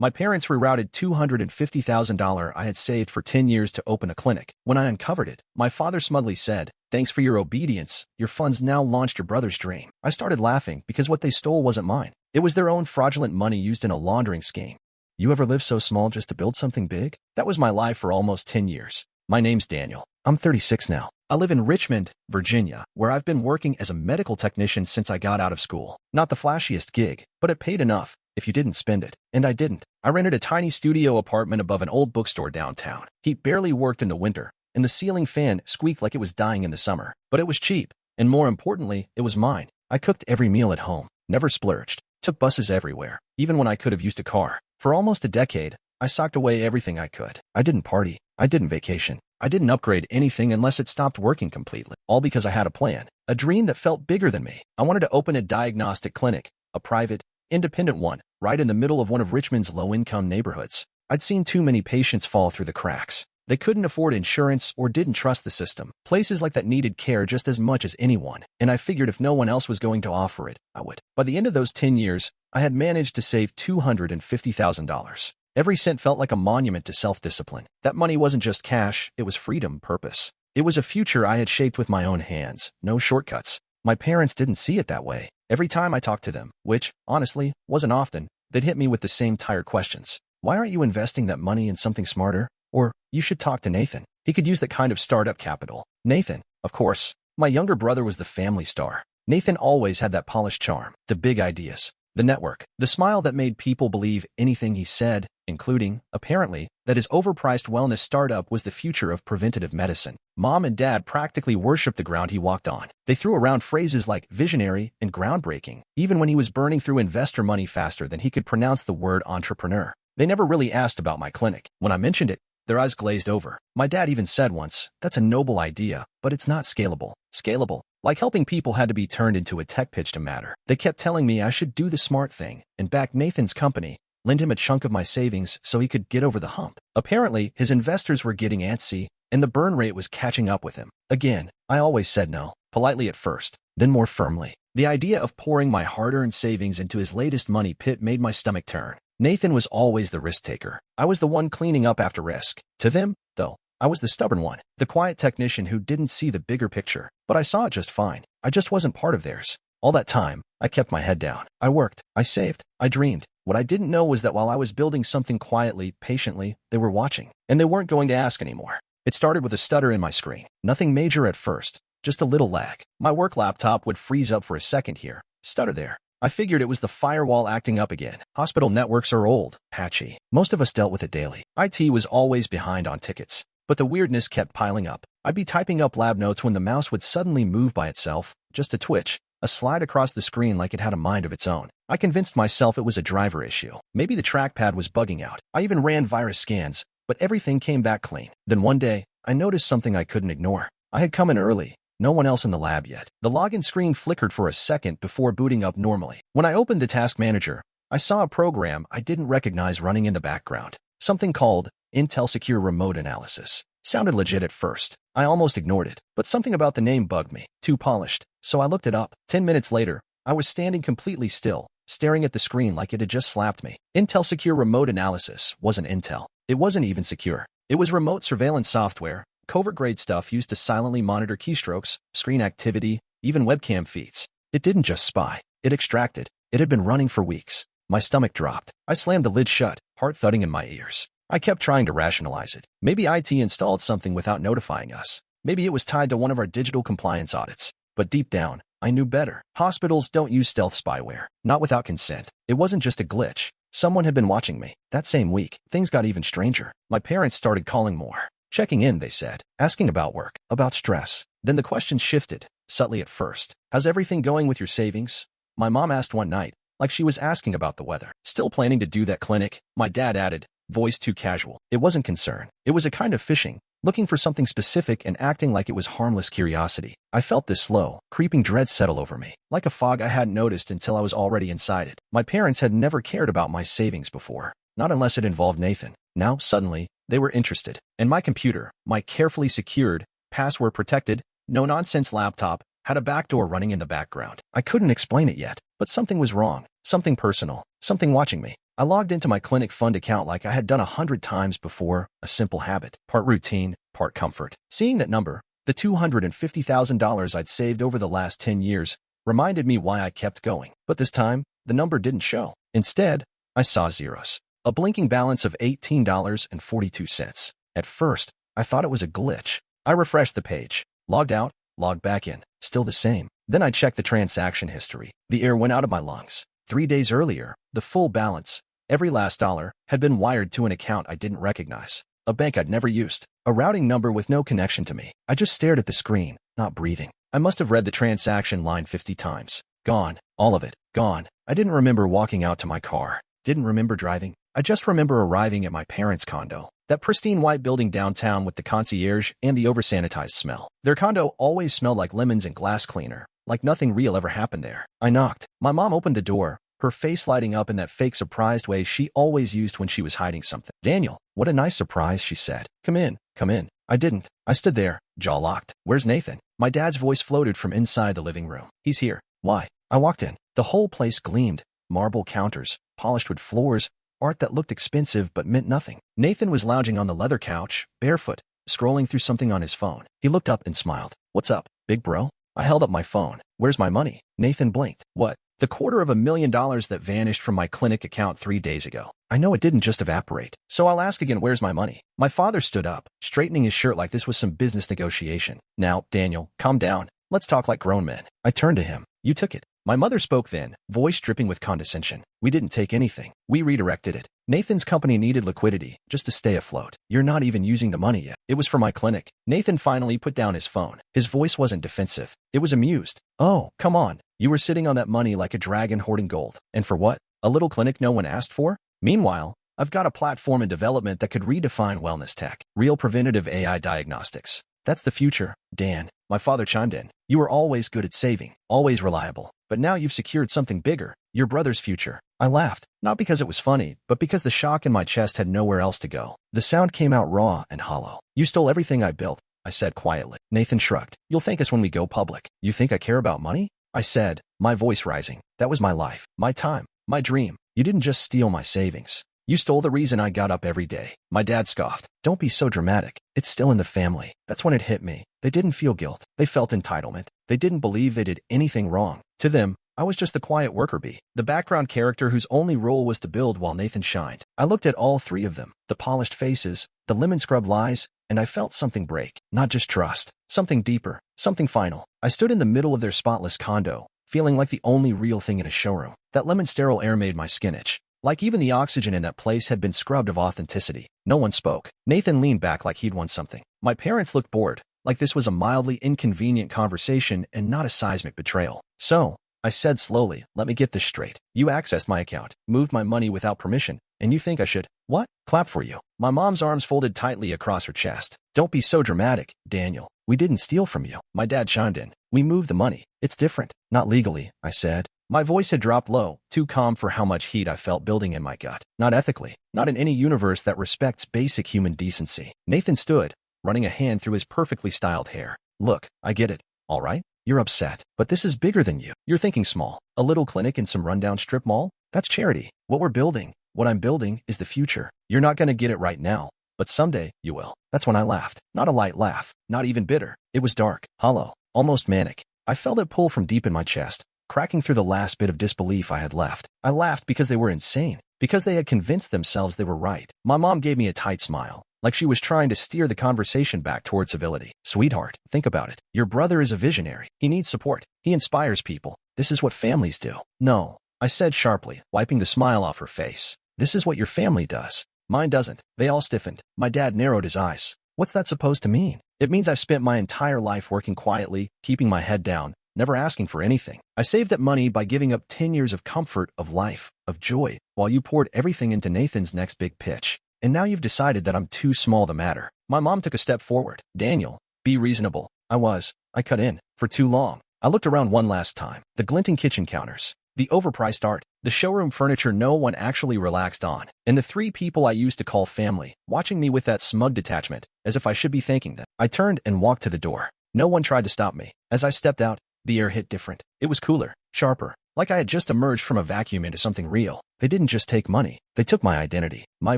My parents rerouted $250,000 I had saved for 10 years to open a clinic. When I uncovered it, my father smugly said, "Thanks for your obedience. Your funds now launched your brother's dream." I started laughing because what they stole wasn't mine. It was their own fraudulent money used in a laundering scheme. You ever live so small just to build something big? That was my life for almost 10 years. My name's Daniel. I'm 36 now. I live in Richmond, Virginia, where I've been working as a medical technician since I got out of school. Not the flashiest gig, but it paid enough if you didn't spend it. And I didn't. I rented a tiny studio apartment above an old bookstore downtown. Heat barely worked in the winter, and the ceiling fan squeaked like it was dying in the summer. But it was cheap, and more importantly, it was mine. I cooked every meal at home, never splurged, took buses everywhere, even when I could have used a car. For almost a decade, I socked away everything I could. I didn't party. I didn't vacation. I didn't upgrade anything unless it stopped working completely. All because I had a plan, a dream that felt bigger than me. I wanted to open a diagnostic clinic, a private, independent one, right in the middle of one of Richmond's low-income neighborhoods. I'd seen too many patients fall through the cracks. They couldn't afford insurance or didn't trust the system. Places like that needed care just as much as anyone, and I figured if no one else was going to offer it, I would. By the end of those 10 years, I had managed to save $250,000. Every cent felt like a monument to self-discipline. That money wasn't just cash, it was freedom, purpose. It was a future I had shaped with my own hands, no shortcuts. My parents didn't see it that way. Every time I talked to them, which, honestly, wasn't often, they'd hit me with the same tired questions. Why aren't you investing that money in something smarter? Or, you should talk to Nathan. He could use that kind of startup capital. Nathan, of course. My younger brother was the family star. Nathan always had that polished charm, the big ideas, the network, the smile that made people believe anything he said, including, apparently, that his overpriced wellness startup was the future of preventative medicine. Mom and Dad practically worshipped the ground he walked on. They threw around phrases like visionary and groundbreaking, even when he was burning through investor money faster than he could pronounce the word entrepreneur. They never really asked about my clinic. When I mentioned it, their eyes glazed over. My dad even said once, "That's a noble idea, but it's not scalable." Scalable? Like helping people had to be turned into a tech pitch to matter. They kept telling me I should do the smart thing and back Nathan's company, lend him a chunk of my savings so he could get over the hump. Apparently, his investors were getting antsy, and the burn rate was catching up with him. Again, I always said no, politely at first, then more firmly. The idea of pouring my hard-earned savings into his latest money pit made my stomach turn. Nathan was always the risk taker. I was the one cleaning up after risk. To them, though, I was the stubborn one, the quiet technician who didn't see the bigger picture. But I saw it just fine. I just wasn't part of theirs. All that time, I kept my head down. I worked. I saved. I dreamed. What I didn't know was that while I was building something quietly, patiently, they were watching. And they weren't going to ask anymore. It started with a stutter in my screen. Nothing major at first, just a little lag. My work laptop would freeze up for a second here, stutter there. I figured it was the firewall acting up again. Hospital networks are old, patchy. Most of us dealt with it daily. IT was always behind on tickets. But the weirdness kept piling up. I'd be typing up lab notes when the mouse would suddenly move by itself, just a twitch, a slide across the screen like it had a mind of its own. I convinced myself it was a driver issue. Maybe the trackpad was bugging out. I even ran virus scans, but everything came back clean. Then one day, I noticed something I couldn't ignore. I had come in early. No one else in the lab yet. The login screen flickered for a second before booting up normally. When I opened the task manager, I saw a program I didn't recognize running in the background. Something called Intel Secure Remote Analysis. Sounded legit at first. I almost ignored it, but something about the name bugged me. Too polished. So I looked it up. 10 minutes later, I was standing completely still, staring at the screen like it had just slapped me. Intel Secure Remote Analysis wasn't Intel. It wasn't even secure. It was remote surveillance software, covert-grade stuff used to silently monitor keystrokes, screen activity, even webcam feeds. It didn't just spy. It extracted. It had been running for weeks. My stomach dropped. I slammed the lid shut, heart thudding in my ears. I kept trying to rationalize it. Maybe IT installed something without notifying us. Maybe it was tied to one of our digital compliance audits. But deep down, I knew better. Hospitals don't use stealth spyware. Not without consent. It wasn't just a glitch. Someone had been watching me. That same week, things got even stranger. My parents started calling more. Checking in, they said. Asking about work, about stress. Then the questions shifted, subtly at first. How's everything going with your savings? My mom asked one night, like she was asking about the weather. Still planning to do that clinic? My dad added, voice too casual. It wasn't concern. It was a kind of fishing, looking for something specific and acting like it was harmless curiosity. I felt this slow, creeping dread settle over me, like a fog I hadn't noticed until I was already inside it. My parents had never cared about my savings before, not unless it involved Nathan. Now, suddenly, they were interested. And my computer, my carefully secured, password-protected, no-nonsense laptop, had a backdoor running in the background. I couldn't explain it yet, but something was wrong. Something personal. Something watching me. I logged into my clinic fund account like I had done 100 times before, a simple habit, part routine, part comfort. Seeing that number, the $250,000 I'd saved over the last 10 years, reminded me why I kept going. But this time, the number didn't show. Instead, I saw zeros. A blinking balance of $18.42. At first, I thought it was a glitch. I refreshed the page, logged out, logged back in, still the same. Then I checked the transaction history. The air went out of my lungs. 3 days earlier, the full balance, every last dollar, had been wired to an account I didn't recognize, a bank I'd never used, a routing number with no connection to me. I just stared at the screen, not breathing. I must have read the transaction line 50 times. Gone. All of it. Gone. I didn't remember walking out to my car. Didn't remember driving. I just remember arriving at my parents' condo. That pristine white building downtown with the concierge and the over-sanitized smell. Their condo always smelled like lemons and glass cleaner, like nothing real ever happened there. I knocked. My mom opened the door, her face lighting up in that fake surprised way she always used when she was hiding something. "Daniel, what a nice surprise," she said. Come in, come in." I didn't. I stood there, jaw locked. "Where's Nathan?" My dad's voice floated from inside the living room. "He's here." "Why?" I walked in. The whole place gleamed. Marble counters, polished wood floors, art that looked expensive but meant nothing. Nathan was lounging on the leather couch, barefoot, scrolling through something on his phone. He looked up and smiled. "What's up, big bro?" I held up my phone. "Where's my money?" Nathan blinked. "What?" "The $250,000 that vanished from my clinic account 3 days ago. I know it didn't just evaporate. So I'll ask again, where's my money?" My father stood up, straightening his shirt like this was some business negotiation. "Now, Daniel, calm down. Let's talk like grown men." I turned to him. "You took it." My mother spoke then, voice dripping with condescension. "We didn't take anything. We redirected it. Nathan's company needed liquidity, just to stay afloat. You're not even using the money yet. It was for my clinic." Nathan finally put down his phone. His voice wasn't defensive. It was amused. "Oh, come on. You were sitting on that money like a dragon hoarding gold. And for what? A little clinic no one asked for?" Meanwhile, I've got a platform in development that could redefine wellness tech. Real preventative AI diagnostics. That's the future, Dan. My father chimed in. "You were always good at saving, always reliable. But now you've secured something bigger, your brother's future." I laughed, not because it was funny, but because the shock in my chest had nowhere else to go. The sound came out raw and hollow. "You stole everything I built," I said quietly. Nathan shrugged. "You'll thank us when we go public." "You think I care about money?" I said, my voice rising. "That was my life, my time, my dream. You didn't just steal my savings. You stole the reason I got up every day." My dad scoffed. "Don't be so dramatic. It's still in the family." That's when it hit me. They didn't feel guilt. They felt entitlement. They didn't believe they did anything wrong. To them, I was just the quiet worker bee, the background character whose only role was to build while Nathan shined. I looked at all three of them, the polished faces, the lemon-scrubbed lies, and I felt something break. Not just trust. Something deeper. Something final. I stood in the middle of their spotless condo, feeling like the only real thing in a showroom. That lemon-sterile air made my skin itch. Like even the oxygen in that place had been scrubbed of authenticity. No one spoke. Nathan leaned back like he'd won something. My parents looked bored, like this was a mildly inconvenient conversation and not a seismic betrayal. "So," I said slowly, "let me get this straight. You accessed my account, moved my money without permission, and you think I should, what? Clap for you?" My mom's arms folded tightly across her chest. "Don't be so dramatic, Daniel. We didn't steal from you." My dad chimed in. "We moved the money. It's different." "Not legally," I said. My voice had dropped low, too calm for how much heat I felt building in my gut. "Not ethically. Not in any universe that respects basic human decency." Nathan stood, running a hand through his perfectly styled hair. "Look, I get it. All right? You're upset. But this is bigger than you. You're thinking small. A little clinic in some rundown strip mall? That's charity. What we're building, what I'm building, is the future. You're not going to get it right now, but someday you will." That's when I laughed. Not a light laugh. Not even bitter. It was dark, hollow, almost manic. I felt it pull from deep in my chest, cracking through the last bit of disbelief I had left. I laughed because they were insane, because they had convinced themselves they were right. My mom gave me a tight smile, like she was trying to steer the conversation back toward civility. "Sweetheart, think about it. Your brother is a visionary. He needs support. He inspires people. This is what families do." "No," I said sharply, wiping the smile off her face. "This is what your family does. Mine doesn't." They all stiffened. My dad narrowed his eyes. "What's that supposed to mean?" "It means I've spent my entire life working quietly, keeping my head down, never asking for anything. I saved that money by giving up 10 years of comfort, of life, of joy, while you poured everything into Nathan's next big pitch. And now you've decided that I'm too small to matter." My mom took a step forward. "Daniel, be reasonable." I cut in. For too long. I looked around one last time. The glinting kitchen counters, the overpriced art, the showroom furniture no one actually relaxed on, and the three people I used to call family, watching me with that smug detachment, as if I should be thanking them. I turned and walked to the door. No one tried to stop me. As I stepped out, the air hit different. It was cooler, sharper, like I had just emerged from a vacuum into something real. They didn't just take money. They took my identity, my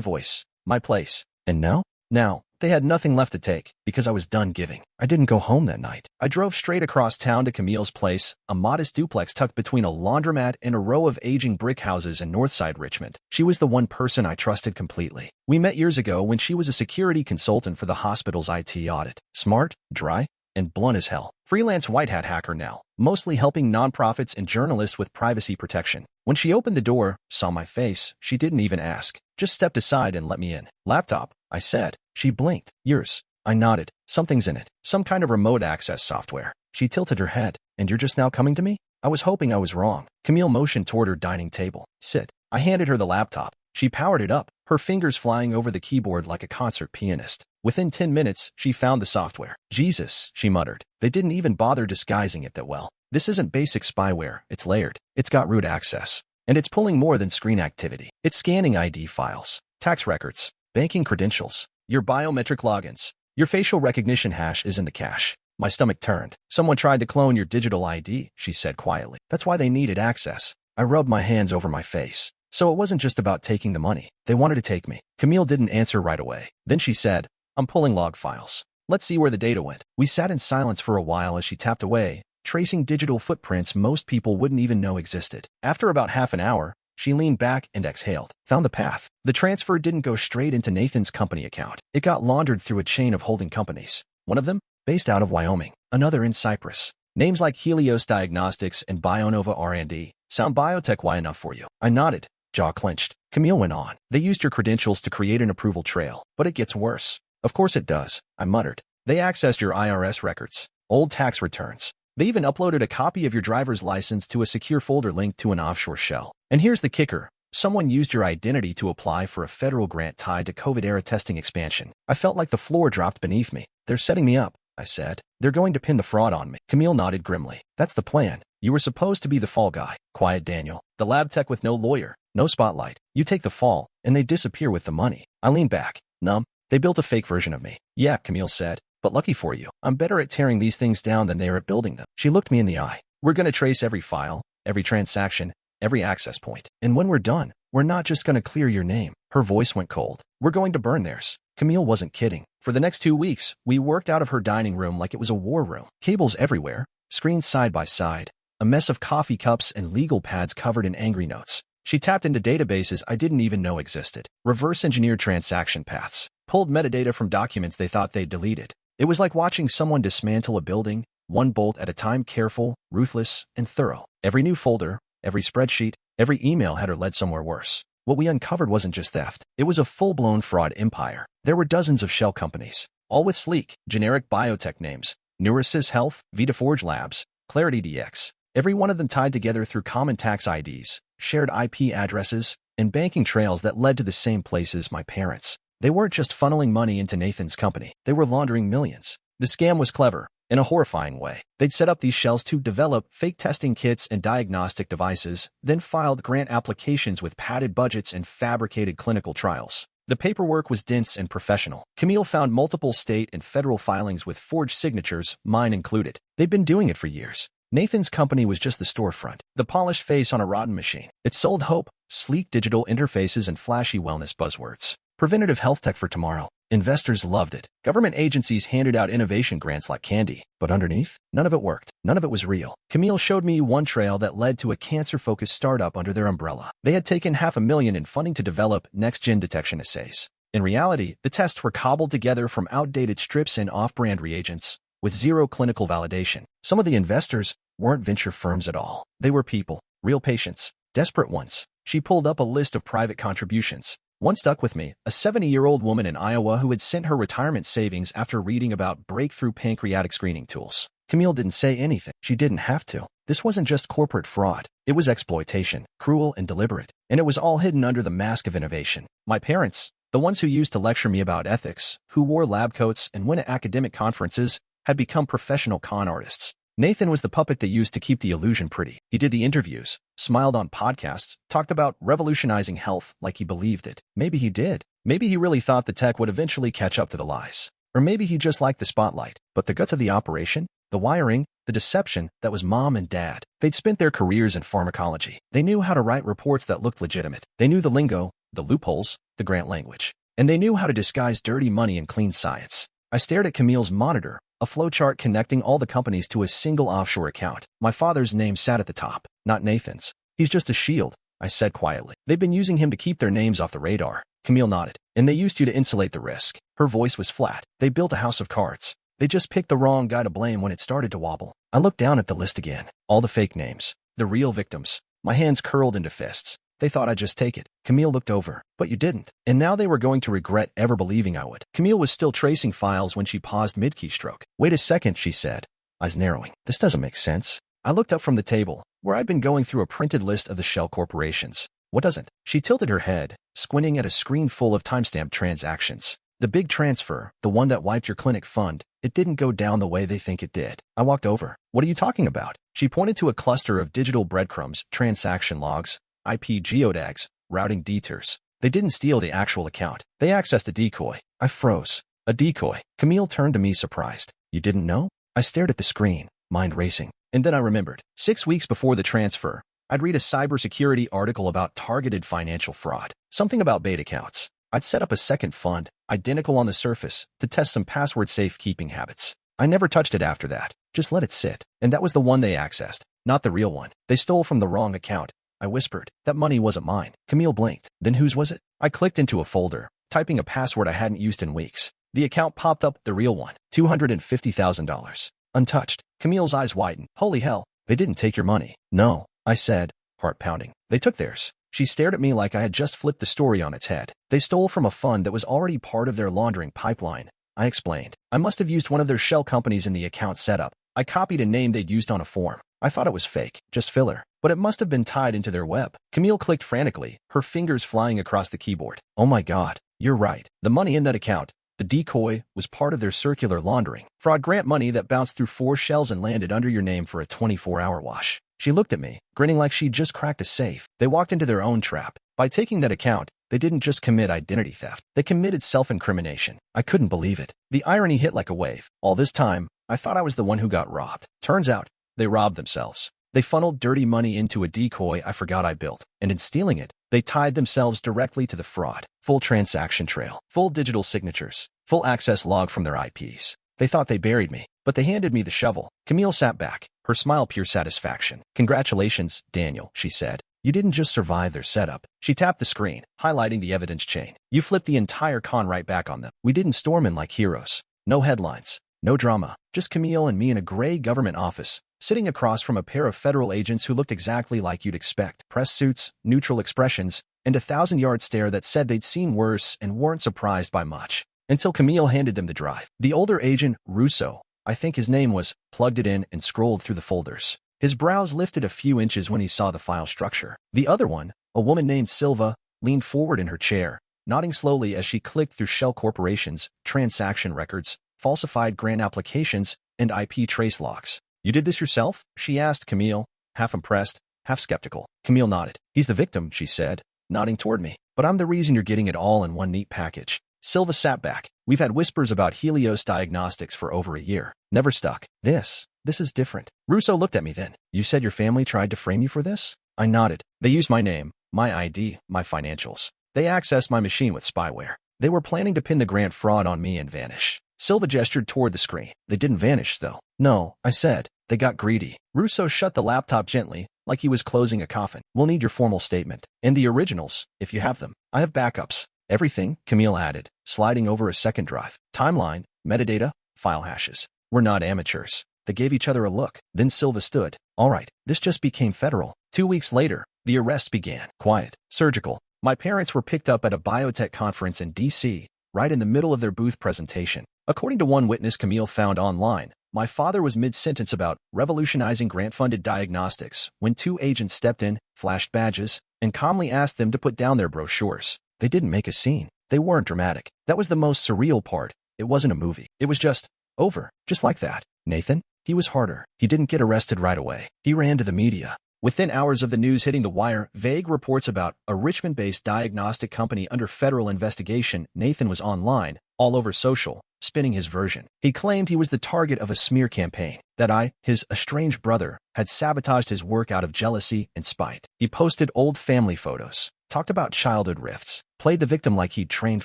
voice, my place. And now? Now, they had nothing left to take, because I was done giving. I didn't go home that night. I drove straight across town to Camille's place, a modest duplex tucked between a laundromat and a row of aging brick houses in Northside Richmond. She was the one person I trusted completely. We met years ago when she was a security consultant for the hospital's IT audit. Smart, dry, and blunt as hell. Freelance white hat hacker now, mostly helping nonprofits and journalists with privacy protection. When she opened the door, saw my face, she didn't even ask. Just stepped aside and let me in. Laptop, I said. She blinked. Yours. I nodded. Something's in it. Some kind of remote access software. She tilted her head. And you're just now coming to me? I was hoping I was wrong. Camille motioned toward her dining table. Sit. I handed her the laptop. She powered it up, her fingers flying over the keyboard like a concert pianist. Within 10 minutes, she found the software. Jesus, she muttered. They didn't even bother disguising it that well. This isn't basic spyware. It's layered. It's got root access. And it's pulling more than screen activity. It's scanning ID files, tax records, banking credentials, your biometric logins. Your facial recognition hash is in the cache. My stomach turned. Someone tried to clone your digital ID, she said quietly. That's why they needed access. I rubbed my hands over my face. So it wasn't just about taking the money. They wanted to take me. Camille didn't answer right away. Then she said, I'm pulling log files. Let's see where the data went. We sat in silence for a while as she tapped away, tracing digital footprints most people wouldn't even know existed. After about half an hour, she leaned back and exhaled. Found the path. The transfer didn't go straight into Nathan's company account. It got laundered through a chain of holding companies. One of them, based out of Wyoming. Another in Cyprus. Names like Helios Diagnostics and Bionova R&D. Sound biotech-y enough for you? I nodded, jaw clenched. Camille went on. They used your credentials to create an approval trail. But it gets worse. Of course it does, I muttered. They accessed your IRS records, old tax returns. They even uploaded a copy of your driver's license to a secure folder linked to an offshore shell. And here's the kicker. Someone used your identity to apply for a federal grant tied to COVID-era testing expansion. I felt like the floor dropped beneath me. They're setting me up, I said. They're going to pin the fraud on me. Camille nodded grimly. That's the plan. You were supposed to be the fall guy. Quiet Daniel. The lab tech with no lawyer, no spotlight. You take the fall, and they disappear with the money. I leaned back, numb. They built a fake version of me. Yeah, Camille said. But lucky for you, I'm better at tearing these things down than they are at building them. She looked me in the eye. We're going to trace every file, every transaction, every access point. And when we're done, we're not just going to clear your name. Her voice went cold. We're going to burn theirs. Camille wasn't kidding. For the next 2 weeks, we worked out of her dining room like it was a war room. Cables everywhere, screens side by side, a mess of coffee cups and legal pads covered in angry notes. She tapped into databases I didn't even know existed. Reverse-engineered transaction paths. Pulled metadata from documents they thought they'd deleted. It was like watching someone dismantle a building, one bolt at a time, careful, ruthless, and thorough. Every new folder, every spreadsheet, every email had her led somewhere worse. What we uncovered wasn't just theft. It was a full-blown fraud empire. There were dozens of shell companies, all with sleek, generic biotech names. Neurosys Health, VitaForge Labs, ClarityDX. Every one of them tied together through common tax IDs, shared IP addresses, and banking trails that led to the same places my parents. They weren't just funneling money into Nathan's company. They were laundering millions. The scam was clever, in a horrifying way. They'd set up these shells to develop fake testing kits and diagnostic devices, then filed grant applications with padded budgets and fabricated clinical trials. The paperwork was dense and professional. Camille found multiple state and federal filings with forged signatures, mine included. They'd been doing it for years. Nathan's company was just the storefront, the polished face on a rotten machine. It sold hope, sleek digital interfaces, and flashy wellness buzzwords. Preventative health tech for tomorrow. Investors loved it. Government agencies handed out innovation grants like candy. But underneath, none of it worked. None of it was real. Camille showed me one trail that led to a cancer-focused startup under their umbrella. They had taken $500,000 in funding to develop next-gen detection assays. In reality, the tests were cobbled together from outdated strips and off-brand reagents, with zero clinical validation. Some of the investors weren't venture firms at all. They were people, real patients, desperate ones. She pulled up a list of private contributions. One stuck with me, a 70-year-old woman in Iowa who had sent her retirement savings after reading about breakthrough pancreatic screening tools. Camille didn't say anything. She didn't have to. This wasn't just corporate fraud. It was exploitation, cruel and deliberate. And it was all hidden under the mask of innovation. My parents, the ones who used to lecture me about ethics, who wore lab coats and went to academic conferences, had become professional con artists. Nathan was the puppet they used to keep the illusion pretty. He did the interviews, smiled on podcasts, talked about revolutionizing health like he believed it. Maybe he did. Maybe he really thought the tech would eventually catch up to the lies. Or maybe he just liked the spotlight. But the guts of the operation, the wiring, the deception that was mom and dad. They'd spent their careers in pharmacology. They knew how to write reports that looked legitimate. They knew the lingo, the loopholes, the grant language. And they knew how to disguise dirty money in clean science. I stared at Camille's monitor, a flowchart connecting all the companies to a single offshore account. My father's name sat at the top, not Nathan's. He's just a shield, I said quietly. They've been using him to keep their names off the radar. Camille nodded. And they used you to insulate the risk. Her voice was flat. They built a house of cards. They just picked the wrong guy to blame when it started to wobble. I looked down at the list again. All the fake names. The real victims. My hands curled into fists. They thought I'd just take it. Camille looked over. But you didn't. And now they were going to regret ever believing I would. Camille was still tracing files when she paused mid-keystroke. Wait a second, she said, eyes narrowing. This doesn't make sense. I looked up from the table, where I'd been going through a printed list of the shell corporations. What doesn't? She tilted her head, squinting at a screen full of timestamped transactions. The big transfer, the one that wiped your clinic fund, it didn't go down the way they think it did. I walked over. What are you talking about? She pointed to a cluster of digital breadcrumbs, transaction logs, IP geotags, routing detours. They didn't steal the actual account. They accessed a decoy. I froze. A decoy. Camille turned to me surprised. You didn't know? I stared at the screen, mind racing. And then I remembered. 6 weeks before the transfer, I'd read a cybersecurity article about targeted financial fraud. Something about bait accounts. I'd set up a second fund, identical on the surface, to test some password-safe keeping habits. I never touched it after that. Just let it sit. And that was the one they accessed, not the real one. They stole from the wrong account. I whispered. That money wasn't mine. Camille blinked. Then whose was it? I clicked into a folder, typing a password I hadn't used in weeks. The account popped up, the real one. $250,000. Untouched. Camille's eyes widened. Holy hell. They didn't take your money. No, I said, heart pounding. They took theirs. She stared at me like I had just flipped the story on its head. They stole from a fund that was already part of their laundering pipeline. I explained. I must have used one of their shell companies in the account setup. I copied a name they'd used on a form. I thought it was fake, just filler. But it must have been tied into their web. Camille clicked frantically, her fingers flying across the keyboard. Oh my God, you're right. The money in that account, the decoy, was part of their circular laundering. Fraud grant money that bounced through 4 shells and landed under your name for a 24-hour wash. She looked at me, grinning like she'd just cracked a safe. They walked into their own trap. By taking that account, they didn't just commit identity theft. They committed self-incrimination. I couldn't believe it. The irony hit like a wave. All this time, I thought I was the one who got robbed. Turns out, they robbed themselves. They funneled dirty money into a decoy I forgot I built, and in stealing it, they tied themselves directly to the fraud. Full transaction trail, full digital signatures, full access log from their IPs. They thought they buried me, but they handed me the shovel. Camille sat back, her smile pure satisfaction. Congratulations, Daniel, she said. You didn't just survive their setup. She tapped the screen, highlighting the evidence chain. You flipped the entire con right back on them. We didn't storm in like heroes. No headlines, no drama, just Camille and me in a gray government office, sitting across from a pair of federal agents who looked exactly like you'd expect. Press suits, neutral expressions, and a 1,000-yard stare that said they'd seen worse and weren't surprised by much. Until Camille handed them the drive. The older agent, Russo, I think his name was, plugged it in and scrolled through the folders. His brows lifted a few inches when he saw the file structure. The other one, a woman named Silva, leaned forward in her chair, nodding slowly as she clicked through shell corporations, transaction records, falsified grant applications, and IP trace logs. You did this yourself? She asked Camille, half impressed, half skeptical. Camille nodded. He's the victim, she said, nodding toward me. But I'm the reason you're getting it all in one neat package. Silva sat back. We've had whispers about Helios Diagnostics for over a year. Never stuck. This is different. Russo looked at me then. You said your family tried to frame you for this? I nodded. They used my name, my ID, my financials. They accessed my machine with spyware. They were planning to pin the grant fraud on me and vanish. Silva gestured toward the screen. They didn't vanish, though. No, I said. They got greedy. Russo shut the laptop gently, like he was closing a coffin. We'll need your formal statement. And the originals, if you have them. I have backups. Everything, Camille added, sliding over a second drive. Timeline, metadata, file hashes. We're not amateurs. They gave each other a look. Then Silva stood. All right, this just became federal. 2 weeks later, the arrest began. Quiet, surgical. My parents were picked up at a biotech conference in D.C., right in the middle of their booth presentation. According to one witness Camille found online, my father was mid-sentence about revolutionizing grant-funded diagnostics when 2 agents stepped in, flashed badges, and calmly asked them to put down their brochures. They didn't make a scene. They weren't dramatic. That was the most surreal part. It wasn't a movie. It was just over, just like that. Nathan? He was harder. He didn't get arrested right away. He ran to the media. Within hours of the news hitting the wire, vague reports about a Richmond-based diagnostic company under federal investigation. Nathan was online, all over social, spinning his version. He claimed he was the target of a smear campaign, that I, his estranged brother, had sabotaged his work out of jealousy and spite. He posted old family photos, talked about childhood rifts, played the victim like he'd trained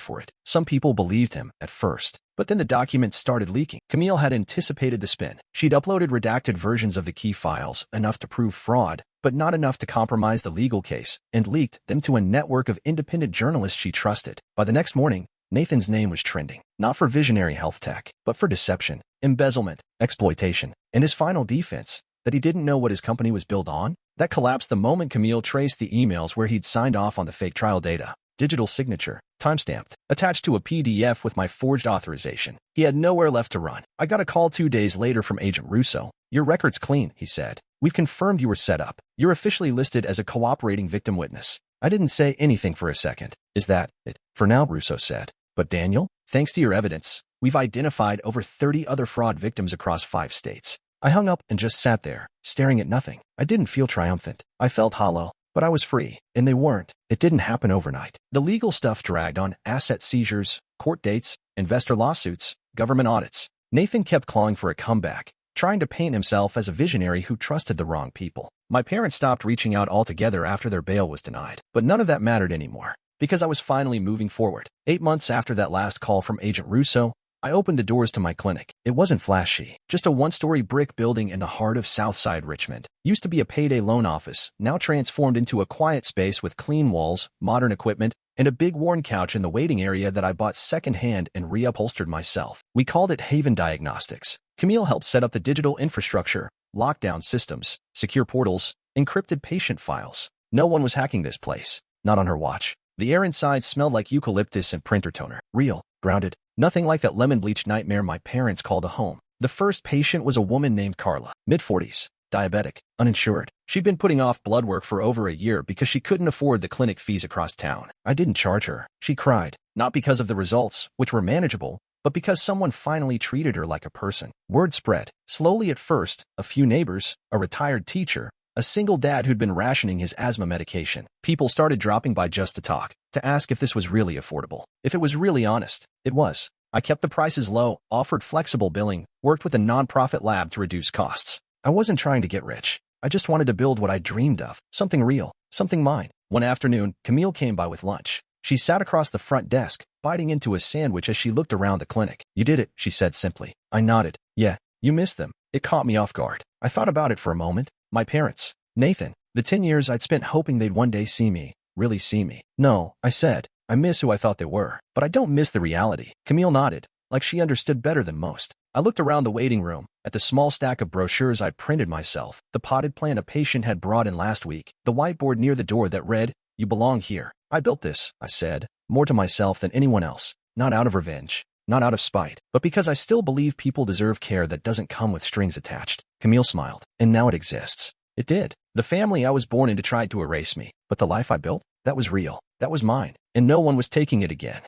for it. Some people believed him at first, but then the documents started leaking. Camille had anticipated the spin. She'd uploaded redacted versions of the key files, enough to prove fraud, but not enough to compromise the legal case, and leaked them to a network of independent journalists she trusted. By the next morning, Nathan's name was trending, not for visionary health tech, but for deception, embezzlement, exploitation, and his final defense, that he didn't know what his company was built on. That collapsed the moment Camille traced the emails where he'd signed off on the fake trial data. Digital signature, timestamped, attached to a PDF with my forged authorization. He had nowhere left to run. I got a call 2 days later from Agent Russo. "Your record's clean," he said. "We've confirmed you were set up. You're officially listed as a cooperating victim witness." I didn't say anything for a second. "Is that it?" "For now," Russo said. "But Daniel, thanks to your evidence, we've identified over 30 other fraud victims across 5 states." I hung up and just sat there, staring at nothing. I didn't feel triumphant. I felt hollow, but I was free, and they weren't. It didn't happen overnight. The legal stuff dragged on: asset seizures, court dates, investor lawsuits, government audits. Nathan kept clawing for a comeback, trying to paint himself as a visionary who trusted the wrong people. My parents stopped reaching out altogether after their bail was denied, but none of that mattered anymore, because I was finally moving forward. 8 months after that last call from Agent Russo, I opened the doors to my clinic. It wasn't flashy, just a 1-story brick building in the heart of Southside Richmond. Used to be a payday loan office, now transformed into a quiet space with clean walls, modern equipment, and a big worn couch in the waiting area that I bought secondhand and reupholstered myself. We called it Haven Diagnostics. Camille helped set up the digital infrastructure, lockdown systems, secure portals, encrypted patient files. No one was hacking this place, not on her watch. The air inside smelled like eucalyptus and printer toner. Real, grounded, nothing like that lemon bleach nightmare my parents called a home. The first patient was a woman named Carla, mid-40s, diabetic, uninsured. She'd been putting off blood work for over a year because she couldn't afford the clinic fees across town. I didn't charge her. She cried, not because of the results, which were manageable, but because someone finally treated her like a person. Word spread, slowly at first: a few neighbors, a retired teacher, a single dad who'd been rationing his asthma medication. People started dropping by just to talk, to ask if this was really affordable, if it was really honest. It was. I kept the prices low, offered flexible billing, worked with a nonprofit lab to reduce costs. I wasn't trying to get rich. I just wanted to build what I dreamed of, something real, something mine. One afternoon, Camille came by with lunch. She sat across the front desk, biting into a sandwich as she looked around the clinic. "You did it," she said simply. I nodded. "Yeah, you missed them." It caught me off guard. I thought about it for a moment. My parents, Nathan, the 10 years I'd spent hoping they'd one day see me, really see me. "No," I said. "I miss who I thought they were, but I don't miss the reality." Camille nodded, like she understood better than most. I looked around the waiting room, at the small stack of brochures I'd printed myself, the potted plant a patient had brought in last week, the whiteboard near the door that read, "You belong here." "I built this," I said, more to myself than anyone else, not out of revenge, not out of spite, but because I still believe people deserve care that doesn't come with strings attached. Camille smiled. "And now it exists." It did. The family I was born into tried to erase me, but the life I built, that was real, that was mine, and no one was taking it again.